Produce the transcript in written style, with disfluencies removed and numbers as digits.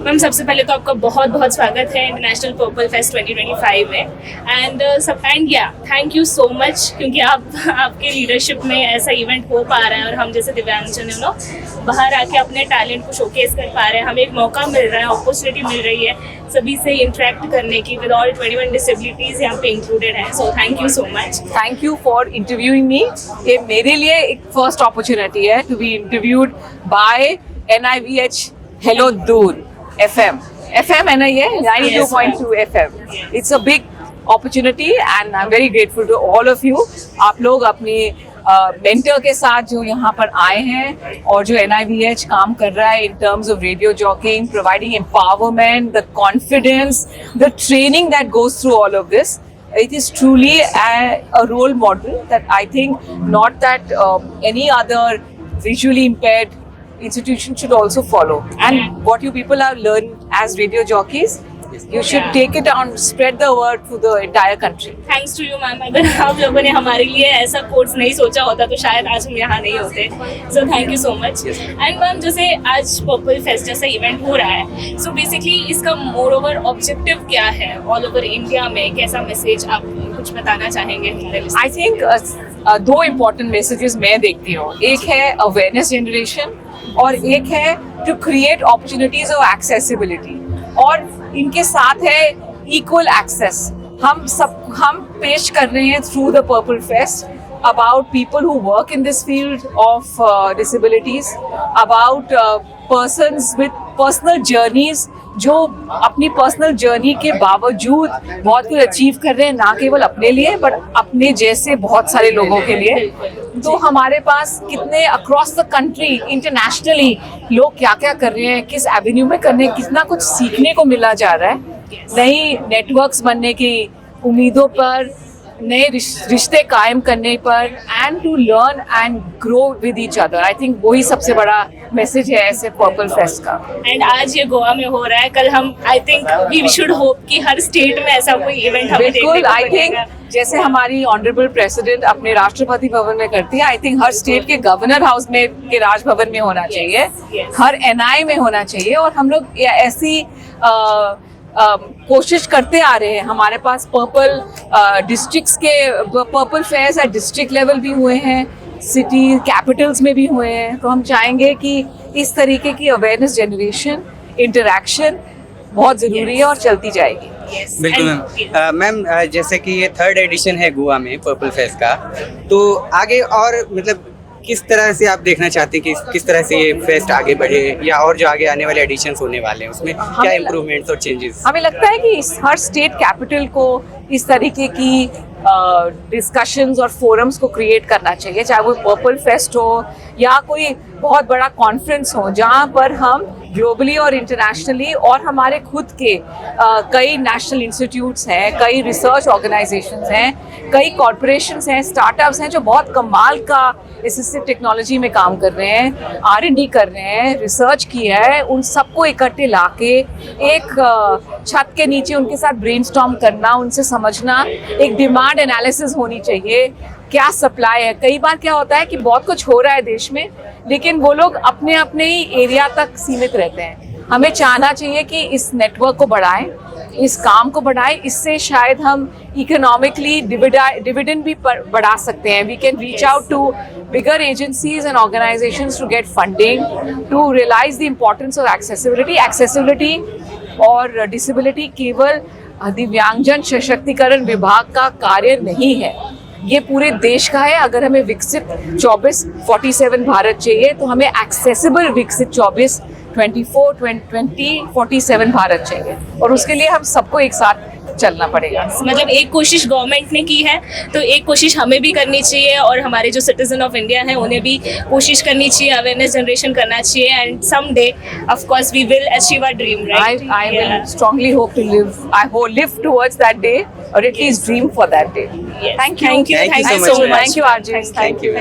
Ma'am सबसे पहले तो आपका बहुत बहुत स्वागत है इंटरनेशनल पर्पल फेस्ट 2025 में and thank you so much क्योंकि आपके लीडरशिप में ऐसा इवेंट हो पा रहा है और हम जैसे दिव्यांगजन बाहर आके अपने टैलेंट को शोकेस कर पा रहे हैं। हमें एक मौका मिल रहा है, अपॉर्चुनिटी मिल रही है सभी से इंटरेक्ट करने की विद ऑल 21 डिसेबिलिटीज यहाँ पे इंक्लूडेड है। So thank you so much. Thank you for interviewing me. ये मेरे लिए एक फर्स्ट अपॉर्चुनिटी है to be interviewed by NIVH hello Doon FM है ना ये 92.2 FM। It's a big opportunity and I'm very grateful to all of you। आप लोग अपने मेंटर के साथ जो यहाँ पर आए हैं और जो NIVH काम कर रहा है in terms of radio jockeying, providing empowerment, the confidence, the training that goes through all of this, it is truly a role model that I think not that any other visually impaired institution should also follow. And what you people have learned as radio jockeys, you should take it on, spread the word to the entire country. Thanks to you ma'am. अगर आप लोगों ने हमारे लिए ऐसा course नहीं सोचा होता तो शायद आज हम यहाँ नहीं होते। So thank you so much। And ma'am जैसे आज पर्पल फेस्ट जैसा इवेंट हो रहा है, so basically इसका मोर ओवर ऑब्जेक्टिव क्या है ऑल ओवर इंडिया में, कैसा मैसेज आप कुछ बताना चाहेंगे हमारे लिए? I think दो important messages मैं देखती हूँ। एक है awareness generation और एक है to create opportunities of accessibility और इनके साथ है इक्वल एक्सेस। हम पेश कर रहे हैं through the purple fest about people who work in this field of disabilities, about persons with personal journeys जो अपनी पर्सनल जर्नी के बावजूद बहुत कुछ अचीव कर रहे हैं, ना केवल अपने लिए बट अपने जैसे बहुत सारे लोगों के लिए। तो हमारे पास कितने अक्रॉस द कंट्री इंटरनेशनली लोग क्या क्या कर रहे हैं, किस एवेन्यू में करने, कितना कुछ सीखने को मिला जा रहा है। नई नेटवर्क्स बनने की उम्मीदों पर, नए रिश्ते कायम करने पर and to learn and grow with each other. I think वही सबसे बड़ा मैसेज है ऐसे पर्पल फेस्ट का। एंड आज ये गोवा में हो रहा है, कल हम I think we should hope कि हर स्टेट में ऐसा कोई इवेंट हमें देखने को मिलेगा। आई थिंक जैसे हमारी ऑनरेबल प्रेसिडेंट अपने राष्ट्रपति भवन में करती है, आई थिंक हर स्टेट के गवर्नर हाउस में के राजभवन में होना चाहिए, हर NI में होना चाहिए। और हम लोग ऐसी कोशिश करते आ रहे हैं। हमारे पास पर्पल डिस्ट्रिक्ट्स के purple fairs at district level भी हुए हैं, सिटी कैपिटल्स में भी हुए हैं। तो हम चाहेंगे कि इस तरीके की अवेयरनेस जनरेशन, इंटरैक्शन बहुत ज़रूरी है और चलती जाएगी। बिल्कुल मैम। जैसे कि ये 3rd एडिशन है गोवा में पर्पल फेस्ट का, तो आगे और मतलब किस तरह से आप देखना चाहते हैं कि किस तरह से ये फेस्ट आगे बढ़े, या और जो आगे आने वाले एडिशंस होने वाले हैं उसमें क्या इम्प्रूवमेंट्स और चेंजेस? हमें लगता है कि हर स्टेट कैपिटल को इस तरीके की डिस्कशंस और फोरम्स को क्रिएट करना चाहिए, चाहे वो पर्पल फेस्ट हो या कोई बहुत बड़ा कॉन्फ्रेंस हो, जहाँ पर हम ग्लोबली और इंटरनेशनली और हमारे खुद के कई नेशनल इंस्टीट्यूट्स हैं, कई रिसर्च ऑर्गेनाइजेशंस हैं, कई कॉरपोरेशंस हैं, स्टार्टअप्स हैं जो बहुत कमाल का असिस्टिव टेक्नोलॉजी में काम कर रहे हैं, R&D कर रहे हैं, रिसर्च की है। उन सबको इकट्ठे लाके एक छत के नीचे उनके साथ ब्रेनस्टॉर्म करना, उनसे समझना, एक डिमांड एनालिसिस होनी चाहिए, क्या सप्लाई है। कई बार क्या होता है कि बहुत कुछ हो रहा है देश में, लेकिन वो लोग अपने अपने ही एरिया तक सीमित रहते हैं। हमें चाहना चाहिए कि इस नेटवर्क को बढ़ाएं, इस काम को बढ़ाएं। इससे शायद हम इकोनॉमिकली डिविडेंड भी बढ़ा सकते हैं। We can reach out to bigger agencies and organisations to get funding, to realise the importance of accessibility और डिसेबिलिटी केवल दिव्यांगजन सशक्तिकरण विभाग का कार्य नहीं है, ये पूरे देश का है। अगर हमें विकसित 24-47 भारत चाहिए तो हमें एक्सेसिबल विकसित 2047 भारत चाहिए, और उसके लिए हम सबको एक साथ चलना पड़ेगा। मतलब एक कोशिश गवर्नमेंट ने की है तो एक कोशिश हमें भी करनी चाहिए, और हमारे जो सिटीजन ऑफ इंडिया हैं उन्हें भी कोशिश करनी चाहिए, अवेयरनेस जनरेशन करना चाहिए। And someday of course we will achieve our dream, right? I will strongly hope to live towards that day, or at least dream for that day. Yes. Thank you. Thank you so much. Thank you, Arjun. Thank you.